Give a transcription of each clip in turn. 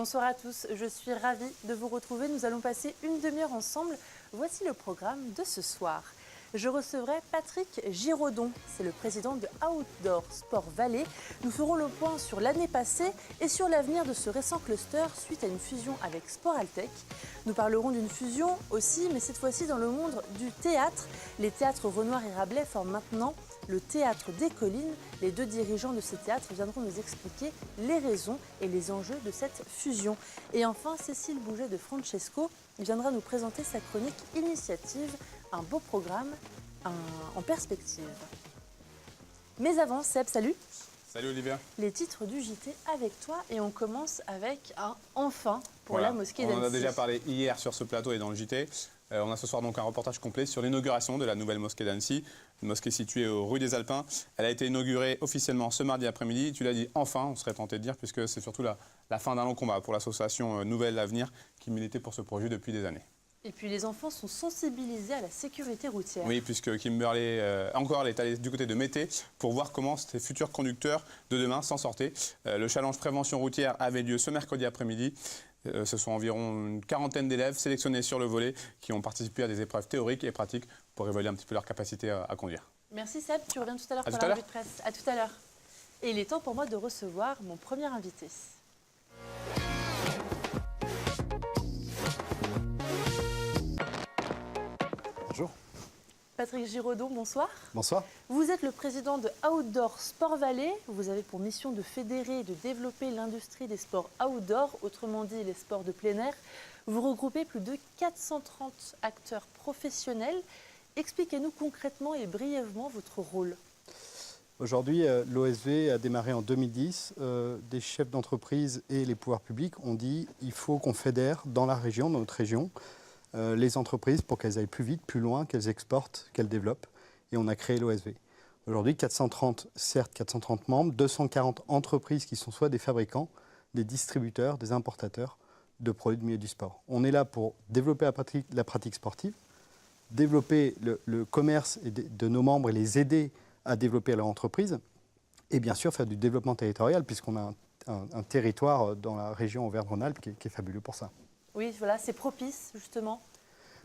Bonsoir à tous, je suis ravie de vous retrouver. Nous allons passer une demi-heure ensemble. Voici le programme de ce soir. Je recevrai Patrick Giraudon, c'est le président de Outdoor Sport Vallée. Nous ferons le point sur l'année passée et sur l'avenir de ce récent cluster suite à une fusion avec Sporaltech. Nous parlerons d'une fusion aussi, mais cette fois-ci dans le monde du théâtre. Les théâtres Renoir et Rabelais forment maintenant le Théâtre des Collines. Les deux dirigeants de ces théâtres viendront nous expliquer les raisons et les enjeux de cette fusion. Et enfin, Cécile Bouget de Francesco viendra nous présenter sa chronique Initiative, un beau programme en perspective. Mais avant, Seb, salut. Salut Olivia. Les titres du JT avec toi et on commence avec un enfin pour la mosquée d'Annecy. On en a déjà parlé hier sur ce plateau et dans le JT. On a ce soir donc un reportage complet sur l'inauguration de la nouvelle mosquée d'Annecy, une mosquée située aux rues des Alpins. Elle a été inaugurée officiellement ce mardi après-midi. Tu l'as dit enfin, on serait tenté de dire, puisque c'est surtout la fin d'un long combat pour l'association Nouvelle Avenir qui militait pour ce projet depuis des années. Et puis les enfants sont sensibilisés à la sécurité routière. Oui, puisque Kimberley, encore, elle est allée du côté de Mété pour voir comment ces futurs conducteurs de demain s'en sortaient. Le challenge prévention routière avait lieu ce mercredi après-midi. Ce sont environ une quarantaine d'élèves sélectionnés sur le volet qui ont participé à des épreuves théoriques et pratiques pour évaluer un petit peu leur capacité à conduire. Merci Seb, tu reviens tout à l'heure pour la revue de presse. À tout à l'heure. Et il est temps pour moi de recevoir mon premier invité. Bonjour. Patrick Giraudon, bonsoir. Bonsoir. Vous êtes le président de Outdoor Sport Vallée. Vous avez pour mission de fédérer et de développer l'industrie des sports outdoor, autrement dit les sports de plein air. Vous regroupez plus de 430 acteurs professionnels. Expliquez-nous concrètement et brièvement votre rôle. Aujourd'hui, l'OSV a démarré en 2010. Des chefs d'entreprise et les pouvoirs publics ont dit qu'il faut qu'on fédère dans la région, dans notre région, les entreprises pour qu'elles aillent plus vite, plus loin, qu'elles exportent, qu'elles développent. Et on a créé l'OSV. Aujourd'hui, 430 membres, 240 entreprises qui sont soit des fabricants, des distributeurs, des importateurs de produits du milieu du sport. On est là pour développer la pratique sportive, développer le commerce de nos membres et les aider à développer leur entreprise et bien sûr faire du développement territorial puisqu'on a un territoire dans la région Auvergne-Rhône-Alpes qui est fabuleux pour ça. Oui, voilà, c'est propice justement.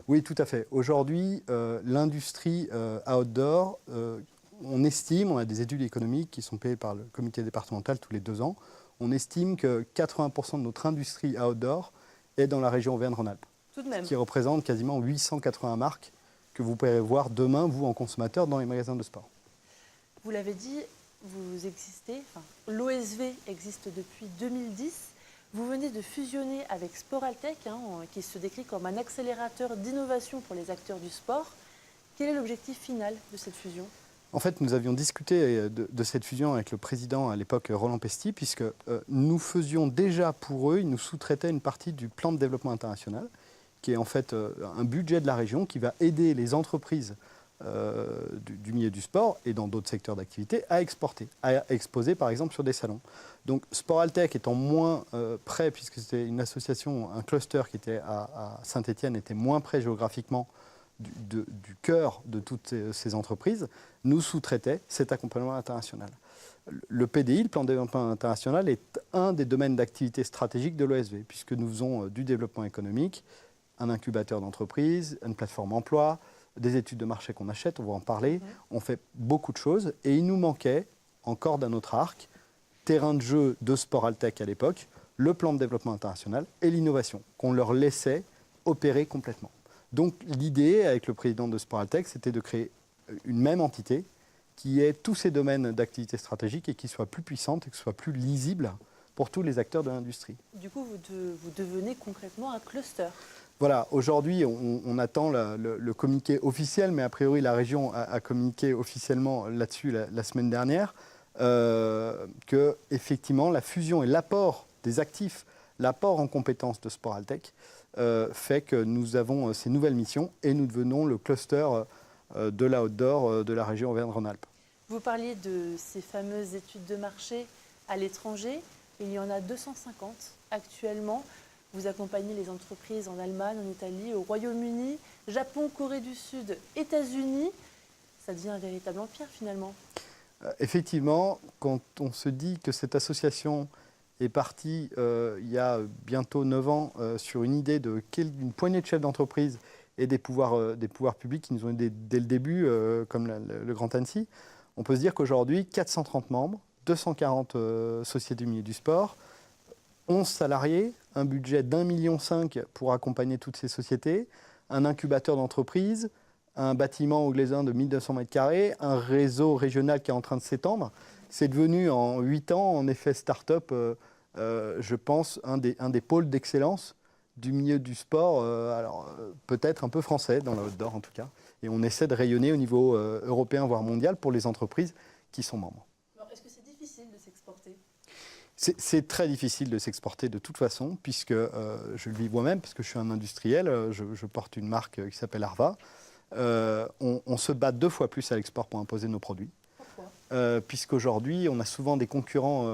Oui, tout à fait. Aujourd'hui, l'industrie outdoor, on estime, on a des études économiques qui sont payées par le comité départemental tous les 2 ans, on estime que 80% de notre industrie outdoor est dans la région Auvergne-Rhône-Alpes. Tout de même. Ce qui représente quasiment 880 marques que vous pourrez voir demain, vous, en consommateur, dans les magasins de sport. Vous l'avez dit, vous existez, l'OSV existe depuis 2010. Vous venez de fusionner avec Sporaltech, qui se décrit comme un accélérateur d'innovation pour les acteurs du sport. Quel est l'objectif final de cette fusion ? En fait, nous avions discuté de cette fusion avec le président à l'époque, Roland Pesty, puisque nous faisions déjà pour eux, ils nous sous-traitaient une partie du plan de développement international, qui est en fait un budget de la région qui va aider les entreprises du milieu du sport et dans d'autres secteurs d'activité à exporter, à exposer par exemple sur des salons. Donc Sporaltech étant moins près, puisque c'était une association, un cluster qui était à Saint-Étienne, était moins près géographiquement du cœur de toutes ces entreprises, nous sous-traitait cet accompagnement international. Le PDI, le plan de développement international, est un des domaines d'activité stratégique de l'OSV, puisque nous faisons du développement économique, un incubateur d'entreprise, une plateforme emploi, des études de marché qu'on achète, on va en parler. On fait beaucoup de choses et il nous manquait, encore d'un autre arc, terrain de jeu de Sporaltech à l'époque, le plan de développement international et l'innovation, qu'on leur laissait opérer complètement. Donc l'idée avec le président de Sporaltech, c'était de créer une même entité qui ait tous ces domaines d'activité stratégique et qui soit plus puissante et qui soit plus lisible pour tous les acteurs de l'industrie. Du coup, vous devenez concrètement un cluster. Voilà, aujourd'hui, on attend le communiqué officiel, mais a priori, la région a communiqué officiellement là-dessus la semaine dernière, que effectivement, la fusion et l'apport des actifs, l'apport en compétences de Sporaltech, fait que nous avons ces nouvelles missions et nous devenons le cluster de l'outdoor de la région Auvergne-Rhône-Alpes. Vous parliez de ces fameuses études de marché à l'étranger. Il y en a 250 actuellement. Vous accompagnez les entreprises en Allemagne, en Italie, au Royaume-Uni, Japon, Corée du Sud, États-Unis. Ça devient un véritable empire finalement. Effectivement, quand on se dit que cette association est parti il y a bientôt 9 ans sur une idée d'une poignée de chefs d'entreprise et des pouvoirs publics qui nous ont aidés dès le début, comme le Grand Annecy. On peut se dire qu'aujourd'hui, 430 membres, 240 sociétés du milieu du sport, 11 salariés, un budget d'1,5 million pour accompagner toutes ces sociétés, un incubateur d'entreprise, un bâtiment au Glaisin de 1200 m², un réseau régional qui est en train de s'étendre. C'est devenu en 8 ans, en effet, start-up, je pense, un des pôles d'excellence du milieu du sport, peut-être un peu français, dans la Haute-d'Or en tout cas. Et on essaie de rayonner au niveau européen, voire mondial, pour les entreprises qui sont membres. Alors, est-ce que c'est difficile de s'exporter ? C'est très difficile de s'exporter de toute façon, puisque je le vis moi-même, parce que je suis un industriel, je porte une marque qui s'appelle Arva. On se bat 2 fois plus à l'export pour imposer nos produits. Pourquoi ? Puisqu'aujourd'hui, on a souvent des concurrents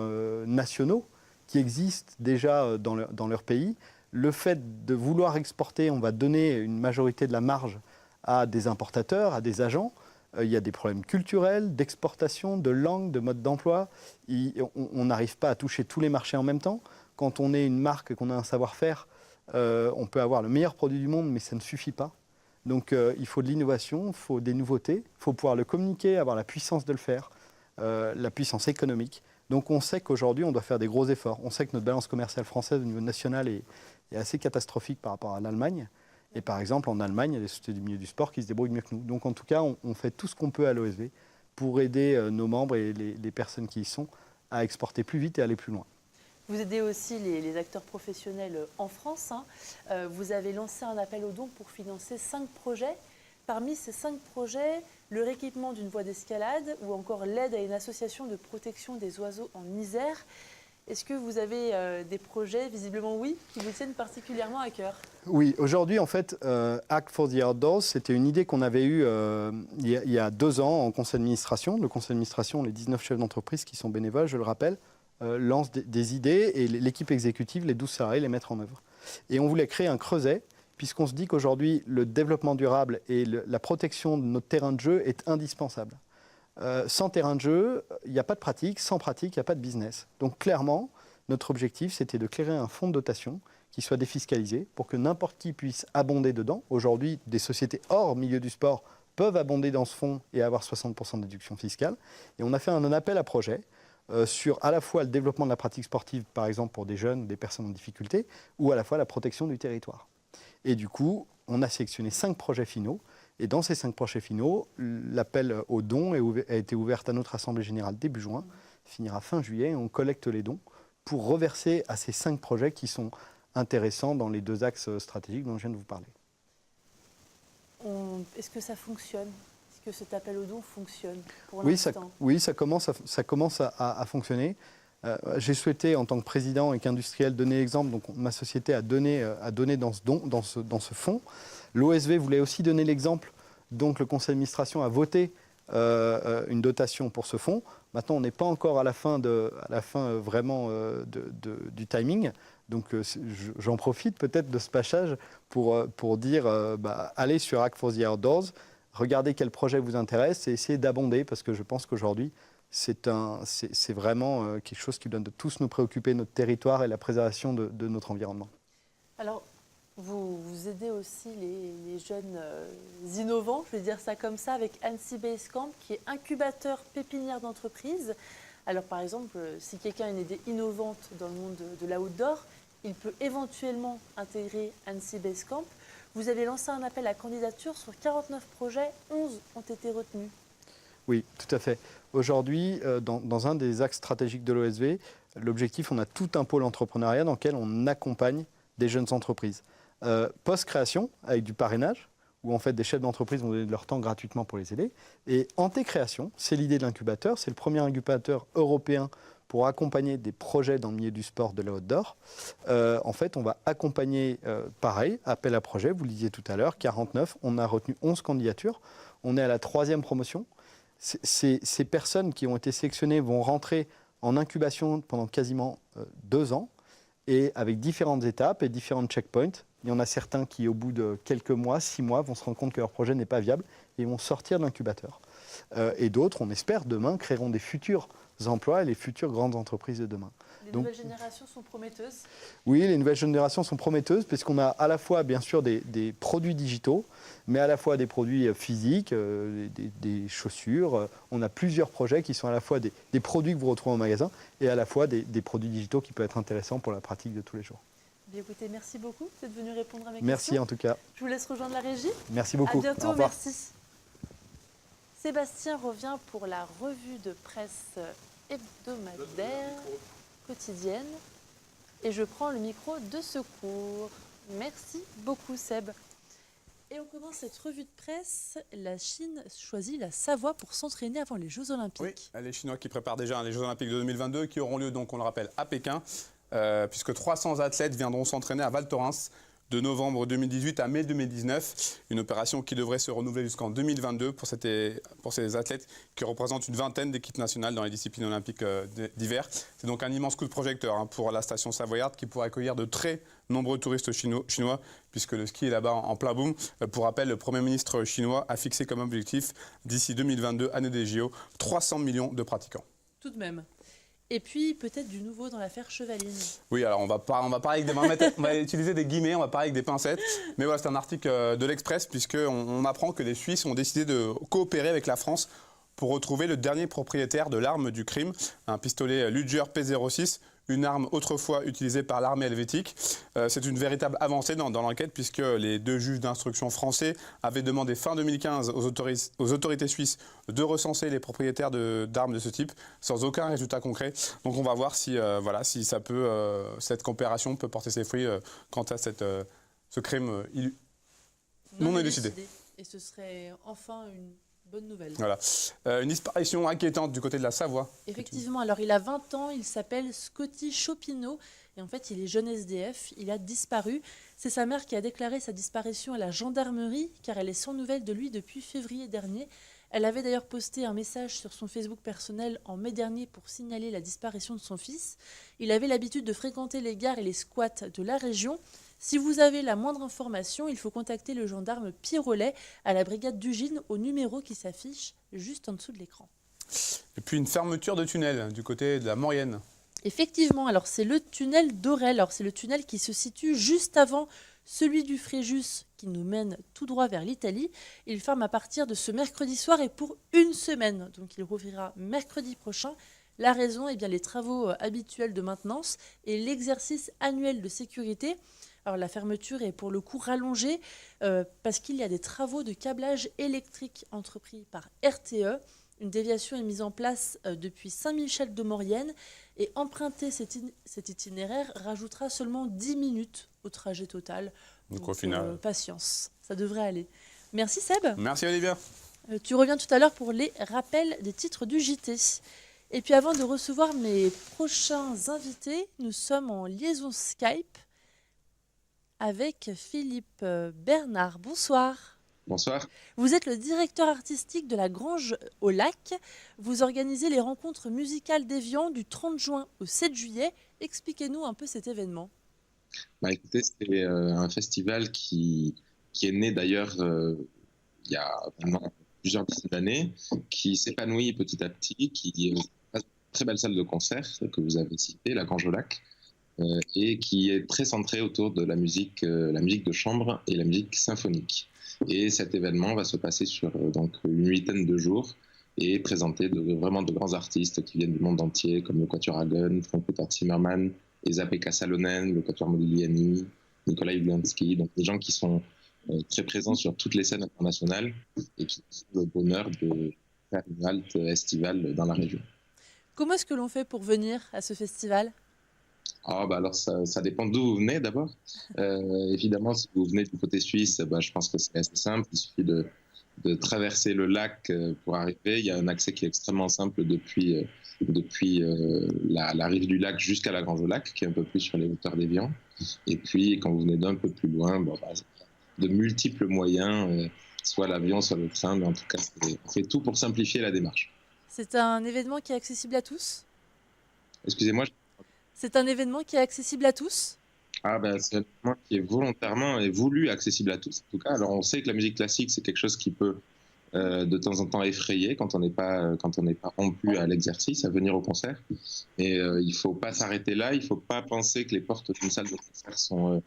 nationaux qui existent déjà dans leur pays. Le fait de vouloir exporter, on va donner une majorité de la marge à des importateurs, à des agents. Il y a des problèmes culturels, d'exportation, de langue, de mode d'emploi. On n'arrive pas à toucher tous les marchés en même temps. Quand on est une marque, qu'on a un savoir-faire, on peut avoir le meilleur produit du monde, mais ça ne suffit pas. Donc il faut de l'innovation, il faut des nouveautés, il faut pouvoir le communiquer, avoir la puissance de le faire, la puissance économique. Donc on sait qu'aujourd'hui, on doit faire des gros efforts. On sait que notre balance commerciale française au niveau national est assez catastrophique par rapport à l'Allemagne. Et par exemple, en Allemagne, il y a des sociétés du milieu du sport qui se débrouillent mieux que nous. Donc en tout cas, on fait tout ce qu'on peut à l'OSV pour aider nos membres et les personnes qui y sont à exporter plus vite et aller plus loin. Vous aidez aussi les acteurs professionnels en France. Vous avez lancé un appel aux dons pour financer 5 projets. Parmi ces 5 projets, le rééquipement d'une voie d'escalade ou encore l'aide à une association de protection des oiseaux en Isère. Est-ce que vous avez des projets, visiblement oui, qui vous tiennent particulièrement à cœur ? Oui, aujourd'hui, en fait, Act for the Outdoors, c'était une idée qu'on avait eue il y a 2 ans en conseil d'administration. Le conseil d'administration, les 19 chefs d'entreprise qui sont bénévoles, je le rappelle, lancent des idées et l'équipe exécutive, les 12 salariés, les mettent en œuvre. Et on voulait créer un creuset, puisqu'on se dit qu'aujourd'hui, le développement durable et la protection de notre terrain de jeu est indispensable. Sans terrain de jeu, il n'y a pas de pratique. Sans pratique, il n'y a pas de business. Donc clairement, notre objectif, c'était de créer un fonds de dotation qui soit défiscalisé pour que n'importe qui puisse abonder dedans. Aujourd'hui, des sociétés hors milieu du sport peuvent abonder dans ce fonds et avoir 60% de déduction fiscale. Et on a fait un appel à projet sur à la fois le développement de la pratique sportive, par exemple pour des jeunes ou des personnes en difficulté, ou à la fois la protection du territoire. Et du coup, on a sélectionné 5 projets finaux. Et dans ces 5 projets finaux, l'appel aux dons a été ouvert à notre Assemblée générale début juin, finira fin juillet, et on collecte les dons pour reverser à ces 5 projets qui sont intéressants dans les 2 axes stratégiques dont je viens de vous parler. Est-ce que ça fonctionne ? Est-ce que cet appel aux dons fonctionne pour Oui, l'instant ? ça commence à fonctionner. J'ai souhaité, en tant que président et qu'industriel, donner l'exemple. Donc, ma société a donné dans ce fonds. L'OSV voulait aussi donner l'exemple. Donc, le conseil d'administration a voté une dotation pour ce fonds. Maintenant, on n'est pas encore à la fin vraiment du timing. Donc, j'en profite peut-être de ce passage pour dire allez sur Act for the Outdoors, regardez quel projet vous intéresse et essayez d'abonder, parce que je pense qu'aujourd'hui, c'est vraiment quelque chose qui doit de tous nous préoccuper, notre territoire et la préservation de notre environnement. Alors, vous aidez aussi les jeunes innovants, je vais dire ça comme ça, avec Annecy Basecamp, qui est incubateur pépinière d'entreprise. Alors, par exemple, si quelqu'un a une idée innovante dans le monde de la outdoor, il peut éventuellement intégrer Annecy Basecamp. Vous avez lancé un appel à candidature sur 49 projets, 11 ont été retenus. Oui, tout à fait. Aujourd'hui, dans un des axes stratégiques de l'OSV, l'objectif, on a tout un pôle entrepreneuriat dans lequel on accompagne des jeunes entreprises. Post-création, avec du parrainage, où en fait des chefs d'entreprise vont donner de leur temps gratuitement pour les aider. Et anté-création, c'est l'idée de l'incubateur. C'est le premier incubateur européen pour accompagner des projets dans le milieu du sport, de la Haute-d'Or. En fait, on va accompagner, pareil, appel à projet, vous le disiez tout à l'heure, 49. On a retenu 11 candidatures. On est à la 3e promotion. Ces personnes qui ont été sélectionnées vont rentrer en incubation pendant quasiment 2 ans, et avec différentes étapes et différents checkpoints Il y en a certains qui, au bout de quelques mois, 6 mois, vont se rendre compte que leur projet n'est pas viable et vont sortir de l'incubateur. Et d'autres, on espère, demain, créeront des futurs emplois et les futures grandes entreprises de demain. Les nouvelles générations sont prometteuses? Oui, les nouvelles générations sont prometteuses puisqu'on a à la fois, bien sûr, des produits digitaux, mais à la fois des produits physiques, des chaussures. On a plusieurs projets qui sont à la fois des produits que vous retrouvez en magasin et à la fois des produits digitaux qui peuvent être intéressants pour la pratique de tous les jours. Bien, écoutez, merci beaucoup d'être venu répondre à mes questions. Merci en tout cas. Je vous laisse rejoindre la régie. Merci beaucoup. À bientôt, Au revoir. merci. Sébastien revient pour la revue de presse hebdomadaire quotidienne et je prends le micro de secours. Merci beaucoup Seb. Et on commence cette revue de presse. La Chine choisit la Savoie pour s'entraîner avant les Jeux Olympiques. Oui, les Chinois qui préparent déjà les Jeux Olympiques de 2022 qui auront lieu, donc on le rappelle, à Pékin, puisque 300 athlètes viendront s'entraîner à Val Thorens de novembre 2018 à mai 2019. Une opération qui devrait se renouveler jusqu'en 2022 pour ces athlètes qui représentent une vingtaine d'équipes nationales dans les disciplines olympiques d'hiver. C'est donc un immense coup de projecteur pour la station savoyarde qui pourra accueillir de très nombreux touristes chinois puisque le ski est là-bas en plein boom. Pour rappel, le Premier ministre chinois a fixé comme objectif d'ici 2022, année des JO, 300 millions de pratiquants. Tout de même. Et puis, peut-être du nouveau dans l'affaire Chevaline. Oui, alors on va parler avec on va utiliser des guillemets, on va parler avec des pincettes. Mais voilà, c'est un article de l'Express, puisqu'on apprend que les Suisses ont décidé de coopérer avec la France pour retrouver le dernier propriétaire de l'arme du crime, un pistolet Luger P06, une arme autrefois utilisée par l'armée helvétique. C'est une véritable avancée dans l'enquête, puisque les deux juges d'instruction français avaient demandé fin 2015 aux autorités suisses de recenser les propriétaires d'armes de ce type, sans aucun résultat concret. Donc on va voir si, si cette coopération peut porter ses fruits quant à ce crime non élucidé. Et ce serait enfin une bonne nouvelle. Voilà. Une disparition inquiétante du côté de la Savoie. Effectivement, alors il a 20 ans, il s'appelle Scotty Chopineau et en fait il est jeune SDF, il a disparu. C'est sa mère qui a déclaré sa disparition à la gendarmerie car elle est sans nouvelles de lui depuis février dernier. Elle avait d'ailleurs posté un message sur son Facebook personnel en mai dernier pour signaler la disparition de son fils. Il avait l'habitude de fréquenter les gares et les squats de la région. Si vous avez la moindre information, il faut contacter le gendarme Pirolet à la brigade d'Ugine au numéro qui s'affiche juste en dessous de l'écran. Et puis une fermeture de tunnel du côté de la Maurienne. Effectivement, alors c'est le tunnel d'Aurel. Alors c'est le tunnel qui se situe juste avant celui du Fréjus qui nous mène tout droit vers l'Italie. Il ferme à partir de ce mercredi soir et pour une semaine. Donc il rouvrira mercredi prochain. La raison, eh bien, les travaux habituels de maintenance et l'exercice annuel de sécurité. Alors la fermeture est pour le coup rallongée parce qu'il y a des travaux de câblage électrique entrepris par RTE. Une déviation est mise en place depuis Saint-Michel de Maurienne et emprunter cet itinéraire rajoutera seulement 10 minutes au trajet total. Donc au final, patience, ça devrait aller. Merci Seb. Merci Olivia. Tu reviens tout à l'heure pour les rappels des titres du JT. Et puis avant de recevoir mes prochains invités, nous sommes en liaison Skype avec Philippe Bernard. Bonsoir. Bonsoir. Vous êtes le directeur artistique de la Grange au Lac. Vous organisez les rencontres musicales d'Évian du 30 juin au 7 juillet. Expliquez-nous un peu cet événement. Écoutez, c'est un festival qui est né d'ailleurs il y a maintenant plusieurs dizaines d'années, qui s'épanouit petit à petit, qui est une très belle salle de concert que vous avez citée, la Grange au Lac, et qui est très centré autour de la musique de chambre et la musique symphonique. Et cet événement va se passer sur donc une huitaine de jours et présenter vraiment de grands artistes qui viennent du monde entier, comme le Quatuor Hagen, Frank-Peter Zimmermann, Esa-Pekka Salonen, le Quatuor Modigliani, Nikolai Uliansky, donc des gens qui sont très présents sur toutes les scènes internationales et qui ont le bonheur de faire une halte estivale dans la région. Comment est-ce que l'on fait pour venir à ce festival ? Alors ça dépend d'où vous venez d'abord. Évidemment, si vous venez du côté suisse, je pense que c'est assez simple. Il suffit de traverser le lac pour arriver. Il y a un accès qui est extrêmement simple depuis la rive du lac jusqu'à la Grange au Lac, qui est un peu plus sur les hauteurs d'Évian. Et puis, quand vous venez d'un peu plus loin, de multiples moyens, soit l'avion, soit le train, mais en tout cas, on fait tout pour simplifier la démarche. C'est un événement qui est accessible à tous ? Excusez-moi. C'est un événement qui est accessible à tous ? Ah ben, c'est un événement qui est volontairement et voulu accessible à tous, en tout cas. Alors, on sait que la musique classique, c'est quelque chose qui peut de temps en temps effrayer quand on n'est pas rompu à l'exercice, à venir au concert. Et il faut pas s'arrêter là. Il faut pas penser que les portes d'une salle de concert sont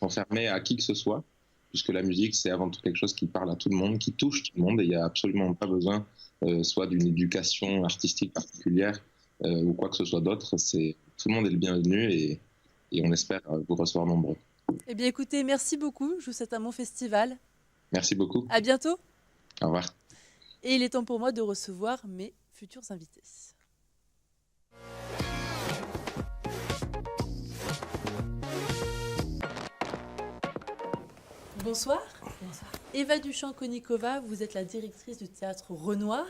fermées à qui que ce soit, puisque la musique, c'est avant tout quelque chose qui parle à tout le monde, qui touche tout le monde, et il n'y a absolument pas besoin soit d'une éducation artistique particulière ou quoi que ce soit d'autre. Tout le monde est le bienvenu et on espère vous recevoir nombreux. Eh bien écoutez, merci beaucoup. Je vous souhaite un bon festival. Merci beaucoup. À bientôt. Au revoir. Et il est temps pour moi de recevoir mes futurs invités. Bonsoir. Bonsoir. Eva Duchamp-Konikova, vous êtes la directrice du théâtre Renoir.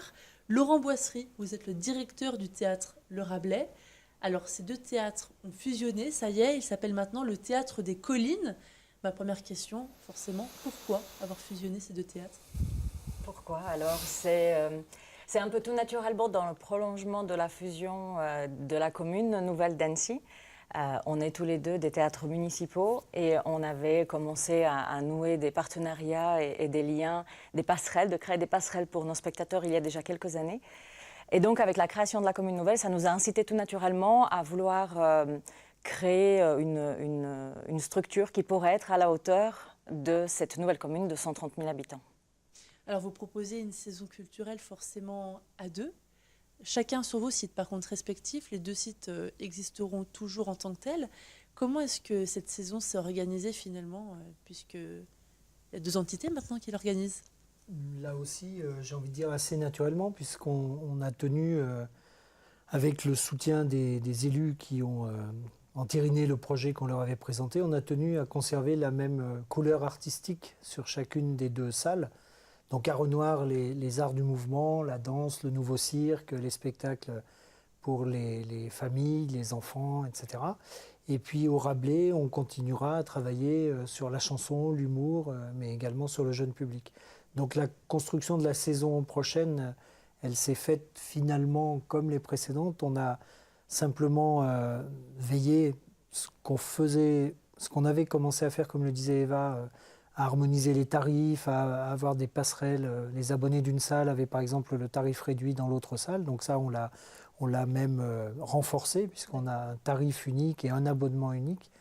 Laurent Boisserie, vous êtes le directeur du théâtre Le Rabelais. Alors, ces deux théâtres ont fusionné, ça y est, ils s'appellent maintenant le Théâtre des Collines. Ma première question, forcément, pourquoi avoir fusionné ces deux théâtres ? Pourquoi ? Alors, c'est un peu tout naturellement dans le prolongement de la fusion de la commune Nouvelle d'Annecy. On est tous les deux des théâtres municipaux et on avait commencé à nouer des partenariats et des liens, des passerelles, de créer des passerelles pour nos spectateurs il y a déjà quelques années. Et donc, avec la création de la commune nouvelle, ça nous a incité tout naturellement à vouloir créer une structure qui pourrait être à la hauteur de cette nouvelle commune de 130 000 habitants. Alors, vous proposez une saison culturelle forcément à deux. Chacun sur vos sites, par contre, respectifs. Les deux sites existeront toujours en tant que tels. Comment est-ce que cette saison s'est organisée finalement, puisqu'il y a deux entités maintenant qui l'organisent ? Là aussi, j'ai envie de dire assez naturellement, puisqu'on a tenu, avec le soutien des élus qui ont entériné le projet qu'on leur avait présenté, on a tenu à conserver la même couleur artistique sur chacune des deux salles. Donc à Renoir, les arts du mouvement, la danse, le nouveau cirque, les spectacles pour les familles, les enfants, etc. Et puis au Rabelais, on continuera à travailler sur la chanson, l'humour, mais également sur le jeune public. Donc la construction de la saison prochaine, elle s'est faite finalement comme les précédentes. On a simplement veillé ce qu'on avait commencé à faire, comme le disait Eva, à harmoniser les tarifs, à avoir des passerelles. Les abonnés d'une salle avaient par exemple le tarif réduit dans l'autre salle. Donc ça, on l'a même renforcé, puisqu'on a un tarif unique et un abonnement unique.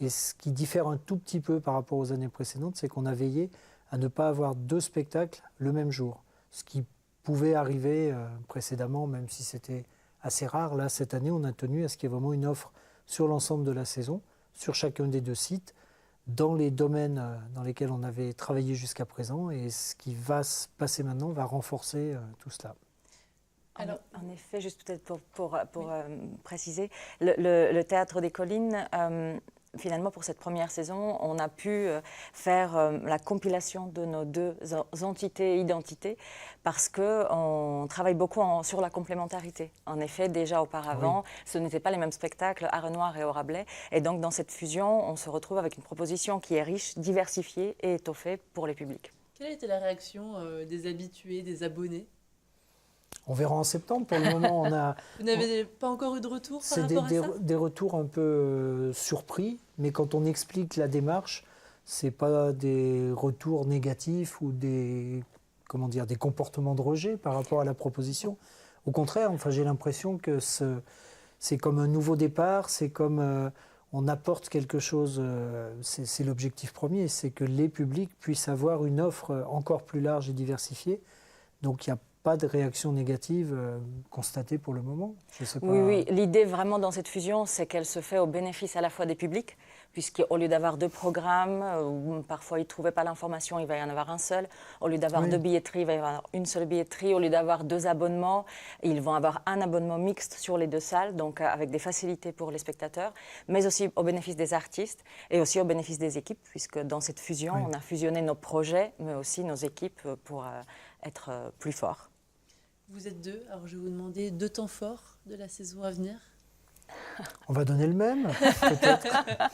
Et ce qui diffère un tout petit peu par rapport aux années précédentes, c'est qu'on a veillé à ne pas avoir deux spectacles le même jour. Ce qui pouvait arriver précédemment, même si c'était assez rare. Là, cette année, on a tenu à ce qu'il y ait vraiment une offre sur l'ensemble de la saison, sur chacun des deux sites, dans les domaines dans lesquels on avait travaillé jusqu'à présent. Et ce qui va se passer maintenant va renforcer tout cela. Alors, en effet, juste peut-être pour préciser, le Théâtre des Collines, finalement, pour cette première saison, on a pu faire la compilation de nos deux entités et identités parce qu'on travaille beaucoup sur la complémentarité. En effet, déjà auparavant, ce n'étaient pas les mêmes spectacles à Renoir et au Rabelais. Et donc, dans cette fusion, on se retrouve avec une proposition qui est riche, diversifiée et étoffée pour les publics. Quelle a été la réaction des habitués, des abonnés ? On verra en septembre. Pour le moment, on a... Vous n'avez pas encore eu de retour par rapport à ça ? Des retours un peu surpris, mais quand on explique la démarche, ce n'est pas des retours négatifs ou des comportements de rejet par rapport à la proposition. Au contraire, enfin, j'ai l'impression que c'est comme un nouveau départ, c'est comme on apporte quelque chose, c'est l'objectif premier, c'est que les publics puissent avoir une offre encore plus large et diversifiée. Donc il n'y a pas de réaction négative constatée pour le moment. Je sais pas. Oui, l'idée vraiment dans cette fusion, c'est qu'elle se fait au bénéfice à la fois des publics, puisqu'au lieu d'avoir deux programmes, où parfois ils ne trouvaient pas l'information, il va y en avoir un seul. Au lieu d'avoir deux billetteries, il va y avoir une seule billetterie. Au lieu d'avoir deux abonnements, ils vont avoir un abonnement mixte sur les deux salles, donc avec des facilités pour les spectateurs, mais aussi au bénéfice des artistes et aussi au bénéfice des équipes, puisque dans cette fusion, on a fusionné nos projets, mais aussi nos équipes pour être plus forts. Vous êtes deux, alors je vais vous demander deux temps forts de la saison à venir. On va donner le même, peut-être.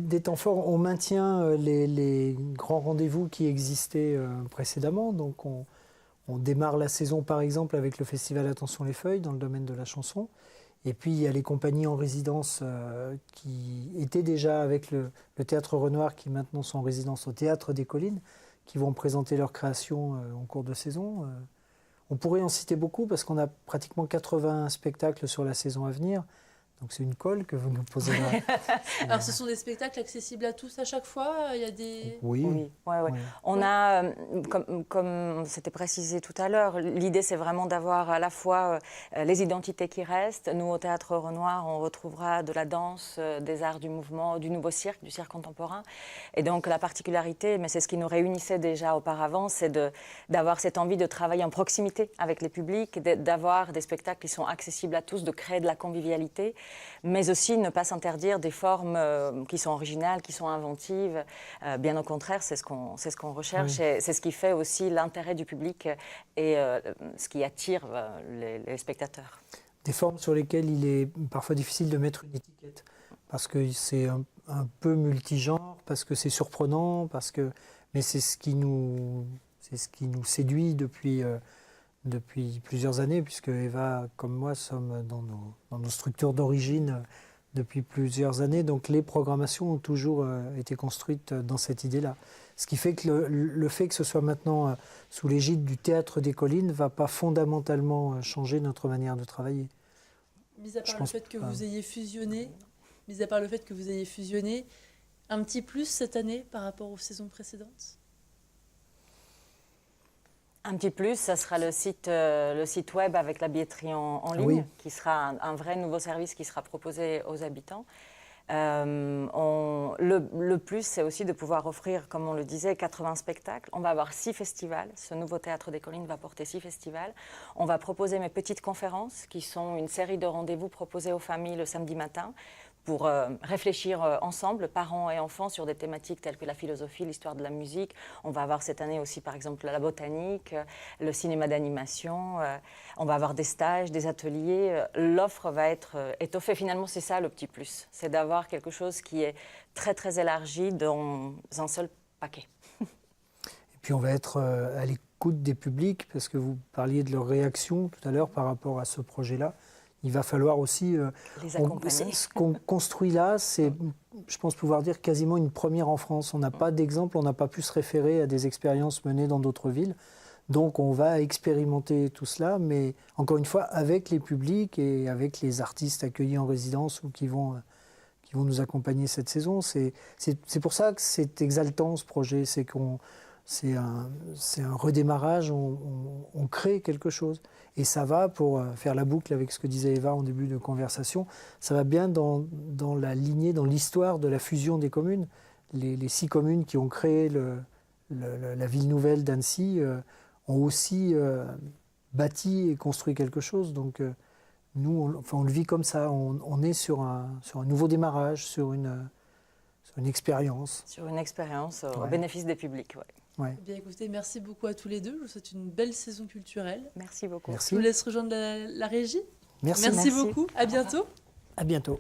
Des temps forts, on maintient les grands rendez-vous qui existaient précédemment. Donc on démarre la saison par exemple avec le festival Attention les Feuilles dans le domaine de la chanson. Et puis il y a les compagnies en résidence qui étaient déjà avec le Théâtre Renoir, qui maintenant sont en résidence au Théâtre des Collines, qui vont présenter leurs créations en cours de saison. On pourrait en citer beaucoup parce qu'on a pratiquement 80 spectacles sur la saison à venir. Donc c'est une colle que vous nous posez là. Alors ce sont des spectacles accessibles à tous à chaque fois. Il y a des... Oui. Oui, ouais. Oui. On a, comme c'était précisé tout à l'heure, l'idée c'est vraiment d'avoir à la fois les identités qui restent. Nous, au Théâtre Renoir, on retrouvera de la danse, des arts du mouvement, du nouveau cirque, du cirque contemporain. Et donc la particularité, mais c'est ce qui nous réunissait déjà auparavant, c'est d'avoir cette envie de travailler en proximité avec les publics, d'avoir des spectacles qui sont accessibles à tous, de créer de la convivialité, mais aussi ne pas s'interdire des formes qui sont originales, qui sont inventives. Bien au contraire, c'est ce qu'on recherche, Oui. et c'est ce qui fait aussi l'intérêt du public et ce qui attire les spectateurs. Des formes sur lesquelles il est parfois difficile de mettre une étiquette, parce que c'est un peu multigenre, parce que c'est surprenant, mais c'est ce qui nous séduit depuis plusieurs années, puisque Eva, comme moi, sommes dans nos structures d'origine depuis plusieurs années. Donc les programmations ont toujours été construites dans cette idée-là. Ce qui fait que le fait que ce soit maintenant sous l'égide du Théâtre des Collines ne va pas fondamentalement changer notre manière de travailler. Mis à part le fait que vous ayez fusionné, un petit plus cette année par rapport aux saisons précédentes? Un petit plus, ça sera le site web avec la billetterie en ligne, Oui. qui sera un vrai nouveau service qui sera proposé aux habitants. Le plus, c'est aussi de pouvoir offrir, comme on le disait, 80 spectacles. On va avoir 6 festivals. Ce nouveau Théâtre des Collines va porter 6 festivals. On va proposer mes petites conférences, qui sont une série de rendez-vous proposés aux familles le samedi matin, pour réfléchir ensemble, parents et enfants, sur des thématiques telles que la philosophie, l'histoire de la musique. On va avoir cette année aussi, par exemple, la botanique, le cinéma d'animation. On va avoir des stages, des ateliers. L'offre va être étoffée. Finalement, c'est ça le petit plus. C'est d'avoir quelque chose qui est très, très élargi dans un seul paquet. Et puis on va être à l'écoute des publics, parce que vous parliez de leur réaction tout à l'heure par rapport à ce projet-là. Il va falloir aussi... Les accompagner. Ce qu'on construit là, c'est, je pense pouvoir dire, quasiment une première en France. On n'a pas d'exemple, on n'a pas pu se référer à des expériences menées dans d'autres villes. Donc on va expérimenter tout cela, mais encore une fois, avec les publics et avec les artistes accueillis en résidence ou qui vont nous accompagner cette saison. C'est pour ça que c'est exaltant, ce projet. C'est un redémarrage, on crée quelque chose. Et ça va, pour faire la boucle avec ce que disait Eva en début de conversation, ça va bien dans la lignée, dans l'histoire de la fusion des communes. Les 6 communes qui ont créé la ville nouvelle d'Annecy ont aussi bâti et construit quelque chose. Donc nous, on le vit comme ça. On est sur un nouveau démarrage, sur une expérience. Sur une expérience au Ouais. bénéfice des publics, ouais. Ouais. Eh bien, écoutez, merci beaucoup à tous les deux. Je vous souhaite une belle saison culturelle. Merci beaucoup. Je Merci. vous laisse rejoindre la régie. Merci. Merci beaucoup. À bientôt. À bientôt.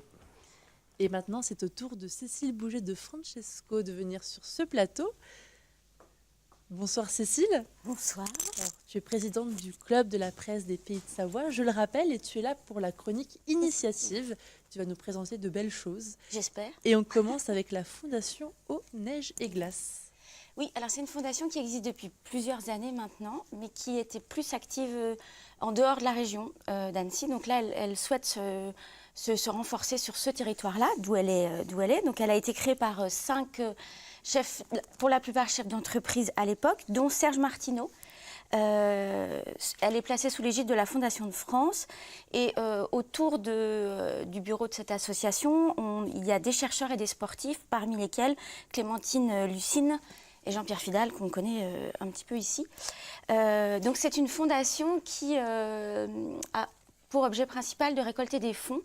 Et maintenant, c'est au tour de Cécile Bouget de Francesco de venir sur ce plateau. Bonsoir Cécile. Bonsoir. Alors, tu es présidente du Club de la presse des Pays de Savoie, je le rappelle, et tu es là pour la chronique Initiative. Tu vas nous présenter de belles choses. J'espère. Et on commence avec la fondation Eau, Neige et Glace. Oui, alors c'est une fondation qui existe depuis plusieurs années maintenant, mais qui était plus active en dehors de la région d'Annecy. Donc là, elle souhaite se renforcer sur ce territoire-là, d'où elle est. Donc elle a été créée par 5 chefs, pour la plupart chefs d'entreprise à l'époque, dont Serge Martineau. Elle est placée sous l'égide de la Fondation de France. Et autour du bureau de cette association, il y a des chercheurs et des sportifs, parmi lesquels Clémentine Lucine et Jean-Pierre Fidal, qu'on connaît un petit peu ici. Donc c'est une fondation qui a pour objet principal de récolter des fonds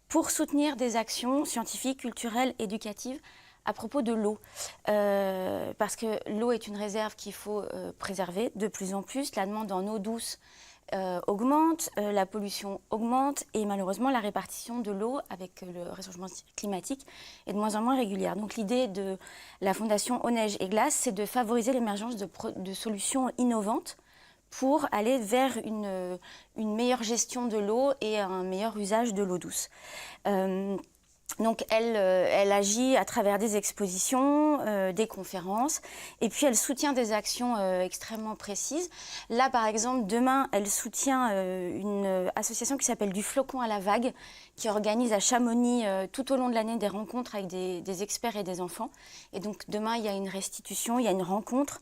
pour soutenir des actions scientifiques, culturelles, éducatives à propos de l'eau. Parce que l'eau est une réserve qu'il faut préserver de plus en plus. La demande en eau douce augmente, la pollution augmente et malheureusement la répartition de l'eau avec le réchauffement climatique est de moins en moins régulière. Donc l'idée de la Fondation Eau, Neige et Glace, c'est de favoriser l'émergence de solutions innovantes pour aller vers une meilleure gestion de l'eau et un meilleur usage de l'eau douce. Donc elle agit à travers des expositions, des conférences, et puis elle soutient des actions extrêmement précises. Là, par exemple, demain, elle soutient une association qui s'appelle Du Flocon à la Vague, qui organise à Chamonix tout au long de l'année des rencontres avec des experts et des enfants. Et donc demain, il y a une restitution, il y a une rencontre.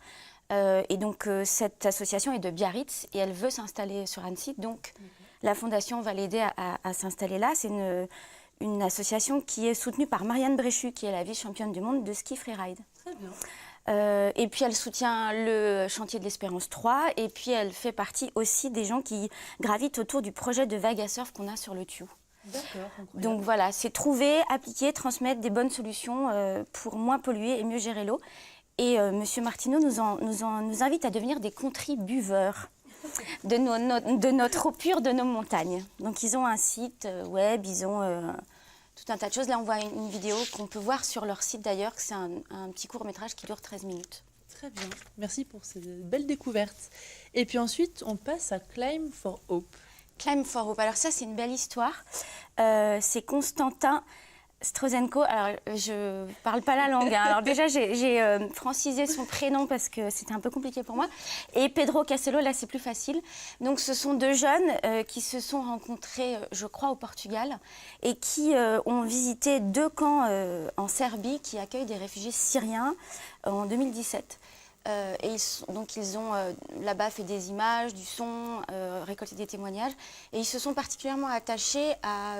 Et donc cette association est de Biarritz et elle veut s'installer sur Annecy. Donc la Fondation va l'aider à s'installer là. C'est une association qui est soutenue par Marianne Bréchu, qui est la vice-championne du monde de ski freeride. Très bien. Et puis elle soutient le chantier de l'Espérance 3 et puis elle fait partie aussi des gens qui gravitent autour du projet de vague à surf qu'on a sur le Thiou. D'accord, incroyable. Donc voilà, c'est trouver, appliquer, transmettre des bonnes solutions pour moins polluer et mieux gérer l'eau. Et Monsieur Martineau nous invite à devenir des contribuveurs de notre eau pure de nos montagnes. Donc ils ont un site web, ils ont tout un tas de choses. Là, on voit une vidéo qu'on peut voir sur leur site d'ailleurs, que c'est un petit court-métrage qui dure 13 minutes. Très bien, merci pour ces belles découvertes. Et puis ensuite, on passe à Climb for Hope. Climb for Hope, alors ça c'est une belle histoire. C'est Constantin Strozenko, alors je parle pas la langue, hein. Alors déjà j'ai francisé son prénom parce que c'était un peu compliqué pour moi, et Pedro Castello, là c'est plus facile. Donc ce sont deux jeunes qui se sont rencontrés, je crois, au Portugal, et qui ont visité deux camps en Serbie qui accueillent des réfugiés syriens en 2017. Et ils ont là-bas fait des images, du son, récolté des témoignages. Et ils se sont particulièrement attachés à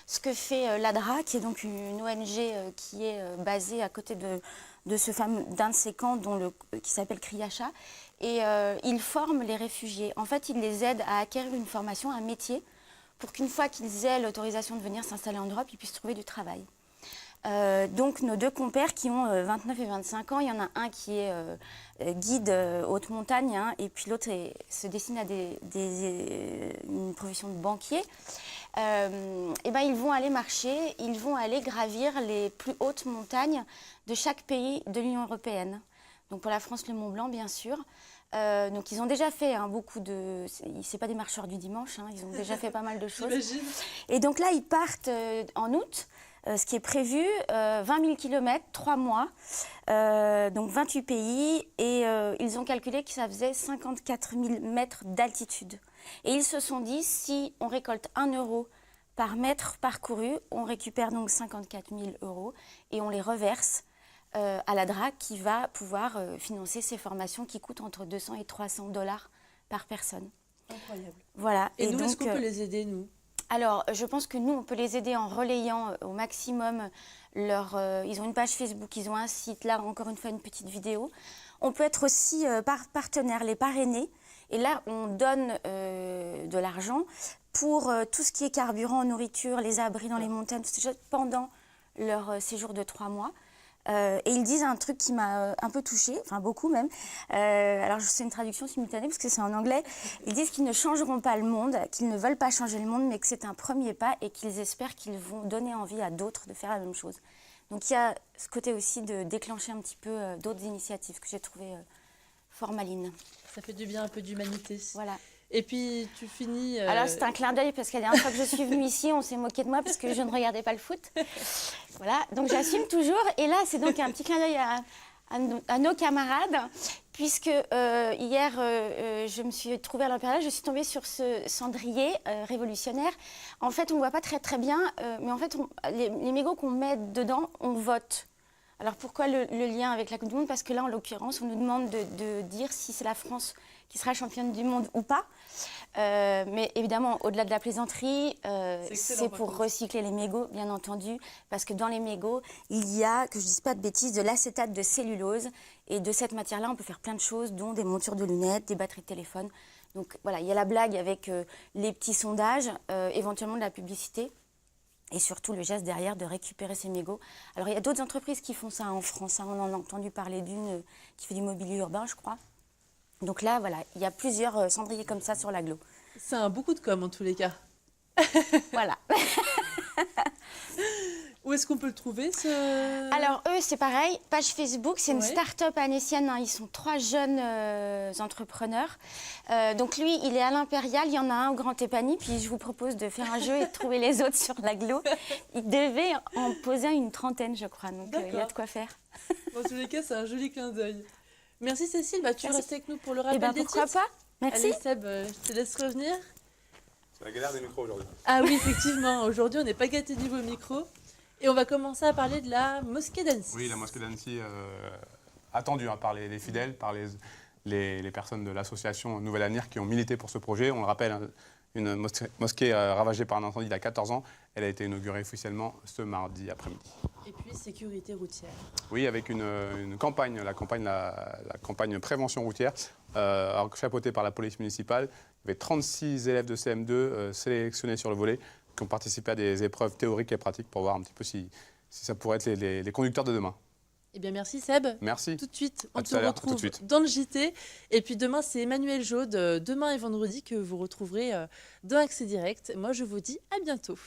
ce que fait l'ADRA, qui est donc une ONG qui est basée à côté d'un de ces camps qui s'appelle Kriacha. Et ils forment les réfugiés. En fait, ils les aident à acquérir une formation, un métier, pour qu'une fois qu'ils aient l'autorisation de venir s'installer en Europe, ils puissent trouver du travail. Donc nos deux compères qui ont 29 et 25 ans, il y en a un qui est guide haute montagne, hein, et puis l'autre se destine à une profession de banquier. Et ben, ils vont aller marcher, ils vont aller gravir les plus hautes montagnes de chaque pays de l'Union européenne. Donc pour la France, le Mont Blanc, bien sûr. Donc ils ont déjà fait beaucoup de... C'est pas des marcheurs du dimanche, hein, ils ont déjà fait pas mal de choses. J'imagine. Et donc là, ils partent en août. Ce qui est prévu, 20 000 km, 3 mois, donc 28 pays, et ils ont calculé que ça faisait 54 000 mètres d'altitude. Et ils se sont dit, si on récolte 1 euro par mètre parcouru, on récupère donc 54 000 euros et on les reverse à l'ADRA qui va pouvoir financer ces formations qui coûtent entre 200 et 300 $ par personne. Incroyable. Voilà. Et nous, donc, est-ce qu'on peut les aider, nous ? Alors, je pense que nous, on peut les aider en relayant au maximum ils ont une page Facebook, ils ont un site, là, encore une fois, une petite vidéo. On peut être aussi partenaire, les parrainer. Et là, on donne de l'argent pour tout ce qui est carburant, nourriture, les abris dans les montagnes, toutes ces choses, pendant leur séjour de 3 mois. Et ils disent un truc qui m'a un peu touchée, enfin beaucoup même. Alors c'est une traduction simultanée parce que c'est en anglais. Ils disent qu'ils ne changeront pas le monde, qu'ils ne veulent pas changer le monde, mais que c'est un premier pas et qu'ils espèrent qu'ils vont donner envie à d'autres de faire la même chose. Donc il y a ce côté aussi de déclencher un petit peu d'autres initiatives que j'ai trouvé fort malines. Ça fait du bien, un peu d'humanité. Voilà. Et puis tu finis... Alors c'est un clin d'œil parce que la dernière fois que je suis venue ici, on s'est moqué de moi parce que je ne regardais pas le foot. Voilà, donc j'assume toujours. Et là, c'est donc un petit clin d'œil à nos camarades, puisque hier, je me suis trouvée à l'Impérial, je suis tombée sur ce cendrier révolutionnaire. En fait, on ne voit pas très très bien, mais en fait, les mégots qu'on met dedans, on vote. Alors pourquoi le lien avec la Coupe du Monde ? Parce que là, en l'occurrence, on nous demande de dire si c'est la France qui sera championne du monde ou pas. Mais évidemment, au-delà de la plaisanterie, c'est pour recycler les mégots, bien entendu, parce que dans les mégots, il y a, que je ne dise pas de bêtises, de l'acétate de cellulose. Et de cette matière-là, on peut faire plein de choses, dont des montures de lunettes, des batteries de téléphone. Donc voilà, il y a la blague avec les petits sondages, éventuellement de la publicité. Et surtout le geste derrière de récupérer ces mégots. Alors il y a d'autres entreprises qui font ça en France. Hein. On en a entendu parler d'une qui fait du mobilier urbain, je crois. Donc là, voilà, il y a plusieurs cendriers comme ça sur l'agglo. C'est un beaucoup de com' en tous les cas. Voilà. Où est-ce qu'on peut le trouver ce... Alors eux, c'est pareil, page Facebook, c'est une Ouais. start-up annécienne, hein, ils sont 3 jeunes entrepreneurs. Donc lui, il est à l'Impérial, il y en a un au Grand Épany, puis je vous propose de faire un jeu et de trouver les autres sur l'Aglo. Il devait en poser une 30aine, je crois, donc il y a D'accord. de quoi faire. Dans tous les cas, c'est un joli clin d'œil. Merci Cécile, tu Merci. restes avec nous pour le Et rappel ben des pourquoi titres. pas. Merci. Allez Seb, je te laisse revenir. C'est la galère des micros aujourd'hui. Ah oui, effectivement, aujourd'hui on n'est pas gâtés niveau micro. Et on va commencer à parler de la mosquée d'Annecy. Oui, la mosquée d'Annecy, attendue par les fidèles, par les personnes de l'association Nouvel Avenir qui ont milité pour ce projet. On le rappelle, hein, une mosquée ravagée par un incendie il y a 14 ans. Elle a été inaugurée officiellement ce mardi après-midi. Et puis sécurité routière. Oui, avec une campagne, la campagne prévention routière, chapeautée par la police municipale. Il y avait 36 élèves de CM2 sélectionnés sur le volet qui ont participé à des épreuves théoriques et pratiques pour voir un petit peu si ça pourrait être les conducteurs de demain. Eh bien merci Seb. Merci. Tout de suite, À on tout te à l'heure, tout de retrouve suite. dans le JT. Et puis demain, c'est Emmanuel Jaude, demain et vendredi, que vous retrouverez dans Accès Direct. Moi, je vous dis à bientôt.